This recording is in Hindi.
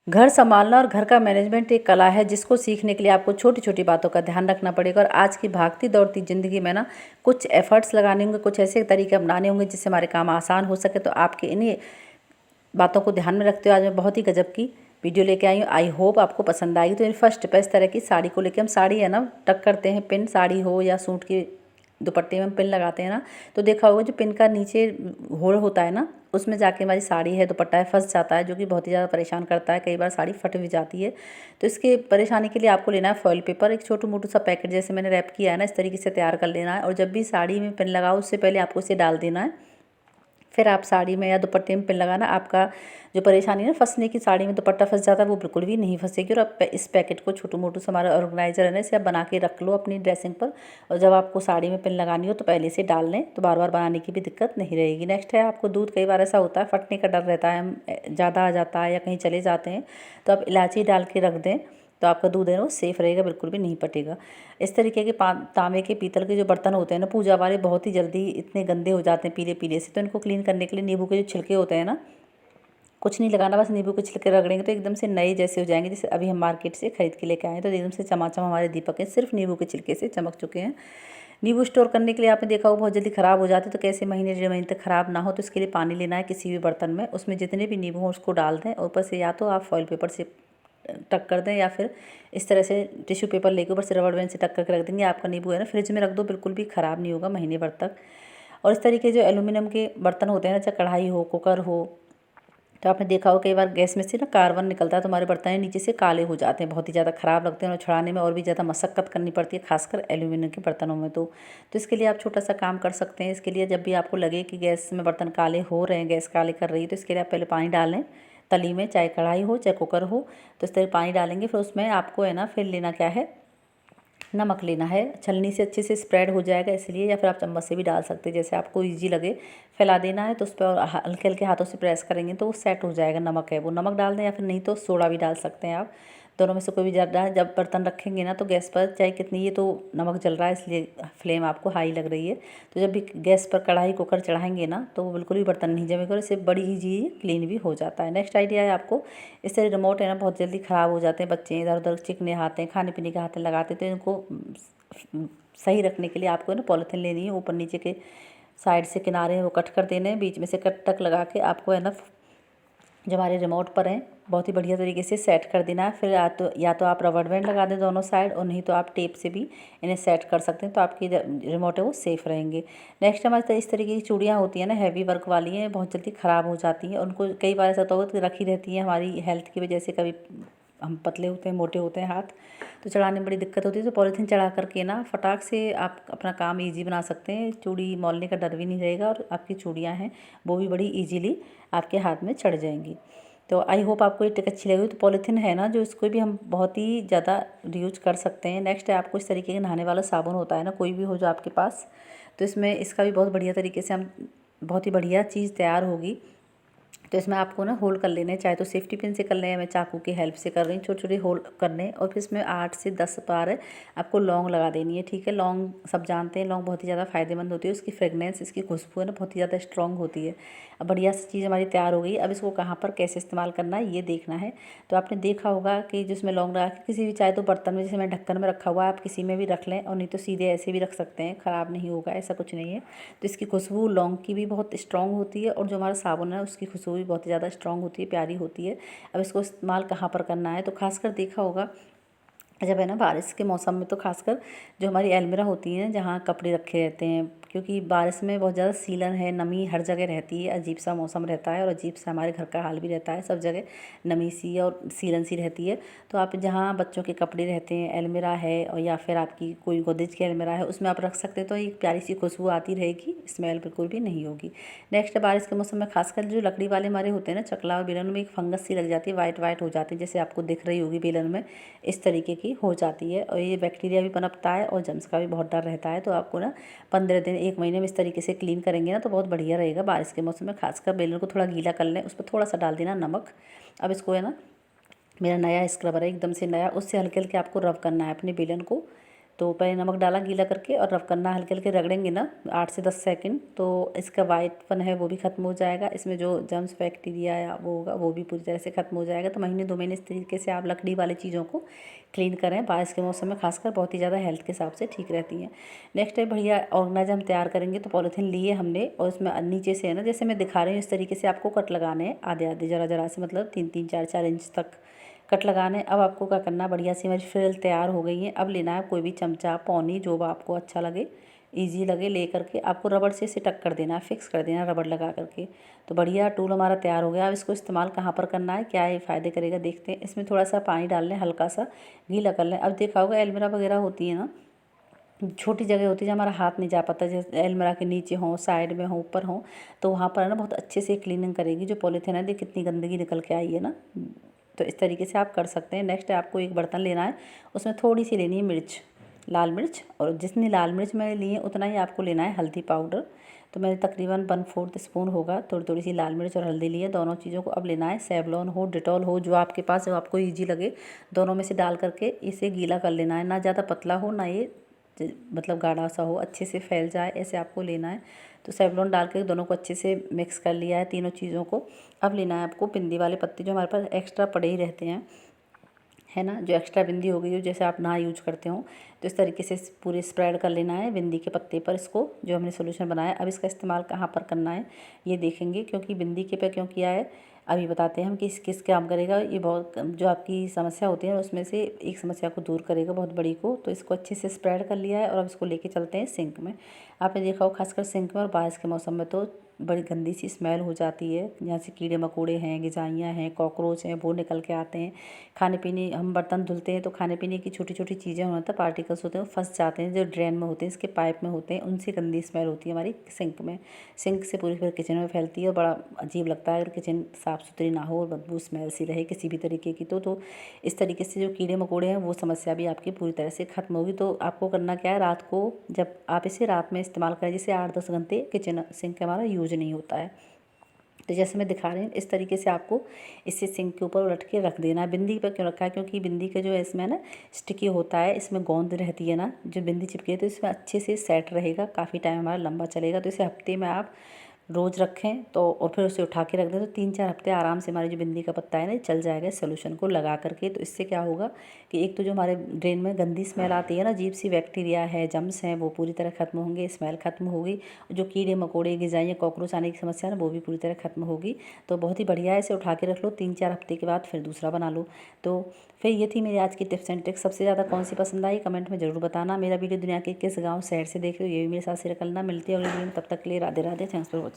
घर संभालना और घर का मैनेजमेंट एक कला है जिसको सीखने के लिए आपको छोटी छोटी बातों का ध्यान रखना पड़ेगा। और आज की भागती दौड़ती ज़िंदगी में ना कुछ एफर्ट्स लगाने होंगे, कुछ ऐसे तरीके अपनाने होंगे जिससे हमारे काम आसान हो सके। तो आपके इन्हीं बातों को ध्यान में रखते हुए आज मैं बहुत ही गजब की वीडियो लेके आई हूँ। आई होप आपको पसंद आएगी। तो मेरी फर्स्ट पे इस तरह की साड़ी को लेके, हम साड़ी है ना टक करते हैं, पिन साड़ी हो या सूट की दुपट्टे में हम पिन लगाते हैं ना, तो देखा होगा जो पिन का नीचे होल होता है ना, उसमें जाके हमारी साड़ी है दुपट्टा है फंस जाता है, जो कि बहुत ही ज़्यादा परेशान करता है। कई बार साड़ी फट भी जाती है। तो इसके परेशानी के लिए आपको लेना है फॉइल पेपर, एक छोटू मोटू सा पैकेट जैसे मैंने रैप किया है ना, इस तरीके से तैयार कर लेना है। और जब भी साड़ी में पिन लगाओ उससे पहले आपको इसे डाल देना है। फिर आप साड़ी में या दुपट्टे में पिन लगाना, आपका जो परेशानी है ना फंसने की, साड़ी में दुपट्टा फंस जाता है, वो बिल्कुल भी नहीं फंसेगी। और आप इस पैकेट को छोटू मोटू से, हमारा ऑर्गेनाइजर है ना, इसे आप बना के रख लो अपनी ड्रेसिंग पर। और जब आपको साड़ी में पिन लगानी हो तो पहले से डाल लें, तो बार बार बनाने की भी दिक्कत नहीं रहेगी। नेक्स्ट है आपको दूध। कई बार ऐसा होता है फटने का डर रहता है, हम ज़्यादा आ जाता है या कहीं चले जाते हैं, तो आप इलायची डाल के रख दें, तो आपका दूध है ना वो सेफ़ रहेगा, बिल्कुल भी नहीं पटेगा। इस तरीके के तांबे के पीतल के जो बर्तन होते हैं ना पूजा वाले, बहुत ही जल्दी इतने गंदे हो जाते हैं पीले पीले से। तो इनको क्लीन करने के लिए नींबू के जो छिलके होते हैं ना, कुछ नहीं लगाना, बस नींबू के छिलके रगड़ेंगे तो एकदम से नए जैसे हो जाएंगे। जैसे अभी हम मार्केट से खरीद के लेके आए तो एकदम से चमाचम हमारे दीपक हैं, सिर्फ नींबू के छिलके से चमक चुके हैं। नींबू स्टोर करने के लिए आपने देखा वो बहुत जल्दी ख़राब हो जाते हैं, तो कैसे महीने डेढ़ महीने तक ख़राब ना हो, तो इसके लिए पानी लेना है किसी भी बर्तन में, उसमें जितने भी नींबू हों उसको डाल दें। ऊपर से या तो आप फॉइल पेपर से टक कर दें, या फिर इस तरह से टिश्यू पेपर लेके ऊपर से रबड़ बैंड से टक करके रख देंगे। आपका नींबू है ना फ्रिज में रख दो, बिल्कुल भी ख़राब नहीं होगा महीने भर तक। और इस तरीके जो एल्यूमिनियम के बर्तन होते हैं ना, चाहे कढ़ाई हो कुकर हो, तो आपने देखा हो कई बार गैस में से ना कार्बन निकलता है, तो हमारे बर्तन नीचे से काले हो जाते हैं, बहुत ही ज़्यादा ख़राब लगते हैं और छुड़ाने में और भी ज़्यादा मशक्क़त करनी पड़ती है, खासकर एल्यूमिनियम के बर्तनों में। तो इसके लिए आप छोटा सा काम कर सकते हैं। इसके लिए जब भी आपको लगे कि गैस में बर्तन काले हो रहे हैं, गैस काले कर रही है, तो इसके लिए आप पहले पानी डालें तली में, चाहे कढ़ाई हो चाहे कुकर हो। तो इस तरह पानी डालेंगे, फिर उसमें आपको है ना फिर लेना क्या है, नमक लेना है। छलनी से अच्छे से स्प्रेड हो जाएगा इसलिए, या फिर आप चम्मच से भी डाल सकते हैं, जैसे आपको इजी लगे। फैला देना है तो उस पर हल्के हल्के हाथों से प्रेस करेंगे तो वो सेट हो जाएगा। नमक है वो नमक डाल दें, या फिर नहीं तो सोडा भी डाल सकते हैं आप, दोनों में से कोई भी ज़्यादा है। जब बर्तन रखेंगे ना तो गैस पर, चाहे कितनी, ये तो नमक जल रहा है इसलिए फ्लेम आपको हाई लग रही है, तो जब भी गैस पर कढ़ाई कुकर चढ़ाएंगे ना तो वो बिल्कुल भी बर्तन नहीं जमेगा और इससे बड़ी ईजी क्लीन भी हो जाता है। नेक्स्ट आइडिया है आपको, इस तरह रिमोट है ना बहुत जल्दी ख़राब हो जाते हैं, बच्चे इधर उधर चिकने हाथ हैं, खाने पीने के हाथ लगाते हैं, तो इनको सही रखने के लिए आपको ना पॉलीथीन लेनी है। ऊपर नीचे के साइड से किनारे हैं वो कट कर देने हैं, बीच में से कट टक लगा के आपको है ना जो हमारे रिमोट पर हैं बहुत ही बढ़िया तरीके से सेट कर देना है। फिर या तो आप रबड़ बैंड लगा दें दोनों साइड, और नहीं तो आप टेप से भी इन्हें सेट कर सकते हैं, तो आपकी रिमोट है वो सेफ़ रहेंगे। नेक्स्ट हमारे इस तरीके की चूड़ियाँ होती हैं ना, हैवी वर्क वाली हैं, बहुत जल्दी ख़राब हो जाती हैं। उनको कई बार ऐसा होता है रखी रहती हैं हमारी हेल्थ की वजह से, कभी हम पतले होते हैं, मोटे होते हैं हाथ, तो चढ़ाने में बड़ी दिक्कत होती है। तो पॉलीथीन चढ़ा करके ना फटाक से आप अपना काम ईजी बना सकते हैं, चूड़ी मौलने का डर भी नहीं रहेगा, और आपकी चूड़ियाँ हैं वो भी बड़ी ईजीली आपके हाथ में चढ़ जाएंगी। तो आई होप आपको ये टिक अच्छी लगी। तो पॉलीथीन है ना जो, इसको भी हम बहुत ही ज़्यादा यूज कर सकते हैं। नेक्स्ट है आपको इस तरीके का नहाने वाला साबुन होता है ना, कोई भी हो जो आपके पास, तो इसमें इसका भी बहुत बढ़िया तरीके से हम बहुत ही बढ़िया चीज़ तैयार होगी। तो इसमें आपको ना होल कर लेने हैं, चाहे तो सेफ्टी पिन से कर लें या मैं चाकू की हेल्प से कर रही हूँ, छोटे छोटे होल करने। और फिर इसमें 8 से 10 बार आपको लौंग लगा देनी है। ठीक है, लौंग सब जानते हैं, लौंग बहुत ही ज़्यादा फ़ायदेमंद होती है, उसकी फ्रेगनेंस, इसकी खुशबू है ना बहुत ही ज़्यादा स्ट्रॉन्ग होती है। अब बढ़िया सी चीज़ हमारी तैयार हो गई। अब इसको कहाँ पर कैसे इस्तेमाल करना है ये देखना है। तो आपने देखा होगा कि जिसमें लौंग लगा के किसी भी, चाहे तो बर्तन में, जैसे मैं ढक्कन में रखा हुआ है, आप किसी में भी रख लें, और नहीं तो सीधे ऐसे भी रख सकते हैं, ख़राब नहीं होगा, ऐसा कुछ नहीं है। तो इसकी खुशबू लौंग की भी बहुत स्ट्रॉन्ग होती है, और जो हमारा साबुन है उसकी खुशबू भी बहुत ही ज़्यादा स्ट्रॉन्ग होती है, प्यारी होती है। अब इसको इस्तेमाल कहाँ पर करना है, तो खासकर देखा होगा जब है ना बारिश के मौसम में, तो खासकर जो हमारी अलमीरा होती है जहाँ कपड़े रखे रहते हैं, क्योंकि बारिश में बहुत ज़्यादा सीलन है, नमी हर जगह रहती है, अजीब सा मौसम रहता है, और अजीब सा हमारे घर का हाल भी रहता है, सब जगह नमी सी और सीलन सी रहती है। तो आप जहाँ बच्चों के कपड़े रहते हैं, अलमीरा है, और या फिर आपकी कोई गोदरेज की अलमीरा है, उसमें आप रख सकते हैं, तो एक प्यारी सी खुशबू आती रहेगी, स्मेल बिल्कुल भी नहीं होगी। नेक्स्ट बारिश के मौसम में खासकर जो लकड़ी वाले हमारे होते हैं ना चकला और बेलन में, एक फंगस सी लग जाती है, वाइट वाइट हो जाती है, जैसे आपको दिख रही होगी बेलन में, इस तरीके की हो जाती है। और ये बैक्टीरिया भी पनपता है और जर्म्स का भी बहुत डर रहता है। तो आपको ना 15 दिन 1 महीने में इस तरीके से क्लीन करेंगे ना तो बहुत बढ़िया रहेगा। बारिश के मौसम में खासकर बेलन को थोड़ा गीला कर लें, उस पर थोड़ा सा डाल देना नमक। अब इसको है ना, मेरा नया स्क्रबर है एकदम से नया, उससे हल्के हल्के आपको रब करना है अपने बेलन को, तो पहले नमक डाला गीला करके और रब करना, हल्के हल्के रगड़ेंगे ना 8 से 10 सेकंड, तो इसका वाइटपन है वो भी ख़त्म हो जाएगा। इसमें जो जर्म्स बैक्टीरिया या वो होगा वो भी पूरी तरह से ख़त्म हो जाएगा। तो महीने 2 महीने इस तरीके से आप लकड़ी वाली चीज़ों को क्लीन करें, बारिश के मौसम में खासकर बहुत ही ज़्यादा हेल्थ के हिसाब से ठीक रहती हैं। नेक्स्ट है बढ़िया ऑर्गेनाइजर हम तैयार करेंगे। तो पॉलीथीन लिए हमने और उसमें नीचे से है ना, जैसे मैं दिखा रही हूँ इस तरीके से आपको कट लगाने हैं, आधे आधे ज़रा ज़रा से, मतलब 3-3 4-4 इंच तक कट लगाने। अब आपको क्या करना, बढ़िया सी हमारी फ्रिल तैयार हो गई है। अब लेना है कोई भी चमचा, पौनी, जो आपको अच्छा लगे, इजी लगे, ले करके आपको रबड़ से इसे टक कर देना है, फिक्स कर देना है रबड़ लगा करके। तो बढ़िया टूल हमारा तैयार हो गया। अब इसको इस्तेमाल कहाँ पर करना है, क्या ये फ़ायदे करेगा देखते हैं। इसमें थोड़ा सा पानी डाल लें, हल्का सा गीला कर लें। अब देखा होगा एलमीरा वगैरह होती है ना, छोटी जगह होती है जहाँ हमारा हाथ नहीं जा पाता, जैसे एलमीरा के नीचे हो, साइड में हो, ऊपर हो, तो वहाँ पर ना बहुत अच्छे से क्लीनिंग करेगी। जो पॉलीथीन है देख कितनी गंदगी निकल के आई है ना, तो इस तरीके से आप कर सकते हैं। नेक्स्ट आपको एक बर्तन लेना है, उसमें थोड़ी सी लेनी है मिर्च, लाल मिर्च, और जितनी लाल मिर्च मैंने ली है उतना ही आपको लेना है हल्दी पाउडर। तो मैंने तकरीबन 1/4 स्पून होगा, थोड़ी थोड़ी सी लाल मिर्च और हल्दी ली है, दोनों चीज़ों को अब लेना है। सेवलॉन हो, डिटॉल हो, जो आपके पास, जो आपको ईजी लगे, दोनों में से डाल करके इसे गीला कर लेना है। ना ज़्यादा पतला हो, ना ये मतलब गाढ़ा सा हो, अच्छे से फैल जाए ऐसे आपको लेना है। तो सेवलॉन डाल के दोनों को अच्छे से मिक्स कर लिया है, तीनों चीज़ों को। अब लेना है आपको बिंदी वाले पत्ते, जो हमारे पास एक्स्ट्रा पड़े ही रहते हैं, है ना, जो एक्स्ट्रा बिंदी हो गई हो, जैसे आप ना यूज करते हो, तो इस तरीके से पूरे स्प्रेड कर लेना है बिंदी के पत्ते पर इसको, जो हमने सोल्यूशन बनाया। अब इसका इस्तेमाल कहाँ पर करना है ये देखेंगे, क्योंकि बिंदी के पे क्यों किया है अभी बताते हैं हम कि किस काम करेगा। ये बहुत जो आपकी समस्या होती है उसमें से एक समस्या को दूर करेगा, बहुत बड़ी को। तो इसको अच्छे से स्प्रेड कर लिया है और अब इसको लेके चलते हैं सिंक में। आपने देखा हो खासकर सिंक में और बारिश के मौसम में तो बड़ी गंदी सी स्मेल हो जाती है, जहाँ से कीड़े मकोड़े हैं, गिजाइयाँ हैं, कॉकरोच हैं, वो निकल के आते हैं। खाने पीने, हम बर्तन धुलते हैं तो खाने पीने की छोटी छोटी चीज़ें होती हैं, पार्टिकल्स होते हैं, वो फंस जाते हैं, जो ड्रेन में होते हैं, इसके पाइप में होते हैं, उनसे गंदी स्मेल होती है हमारी सिंक में। सिंक से पूरी फिर किचन में फैलती है और बड़ा अजीब लगता है अगर किचन साफ़ सुथरी ना हो और बदबू स्मेल सी रहे किसी भी तरीके की। तो इस तरीके से जो कीड़े मकोड़े हैं वो समस्या भी आपकी पूरी तरह से ख़त्म होगी। तो आपको करना क्या है, रात को जब आप इसे रात में इस्तेमाल करें, जैसे 8-10 घंटे किचन सिंक हमारा यूज नहीं होता है, तो जैसे मैं दिखा रही हूँ इस तरीके से आपको इसे सिंक के ऊपर उलट के रख देना है। बिंदी पर क्यों रखा है, क्योंकि बिंदी का जो है इसमें ना स्टिकी होता है, इसमें गोंद रहती है ना, जो बिंदी चिपकी है, तो इसमें अच्छे से सेट रहेगा, काफ़ी टाइम हमारा लंबा चलेगा। तो इसे हफ्ते में आप रोज़ रखें तो, और फिर उसे उठा के रख दें, तो 3-4 हफ्ते आराम से हमारी जो बिंदी का पत्ता है ना चल जाएगा इस सोल्यूशन को लगा करके। तो इससे क्या होगा कि एक तो जो हमारे ड्रेन में गंदी स्मेल आती है ना, अजीब सी बैक्टीरिया है, जम्स हैं, वो पूरी तरह ख़त्म होंगे, स्मेल ख़त्म होगी, जो कीड़े मकोड़े, गिजाइयाँ, कॉकरोच आने की समस्या है ना वो भी पूरी तरह ख़त्म होगी। तो बहुत ही बढ़िया है, इसे उठा के रख लो, 3-4 हफ्ते के बाद फिर दूसरा बना लो। तो फिर ये थी मेरी आज की टिप्स एंड ट्रिक्स। सबसे ज़्यादा कौन सी पसंद आई कमेंट में ज़रूर बताना। मेरा वीडियो दुनिया के किस गाँव शहर से देख रहे हो ये भी मेरे साथ शेयर करना। मिलती है अगले वीडियो में, तब तक के लिए Radhe Radhe, thanks for watching.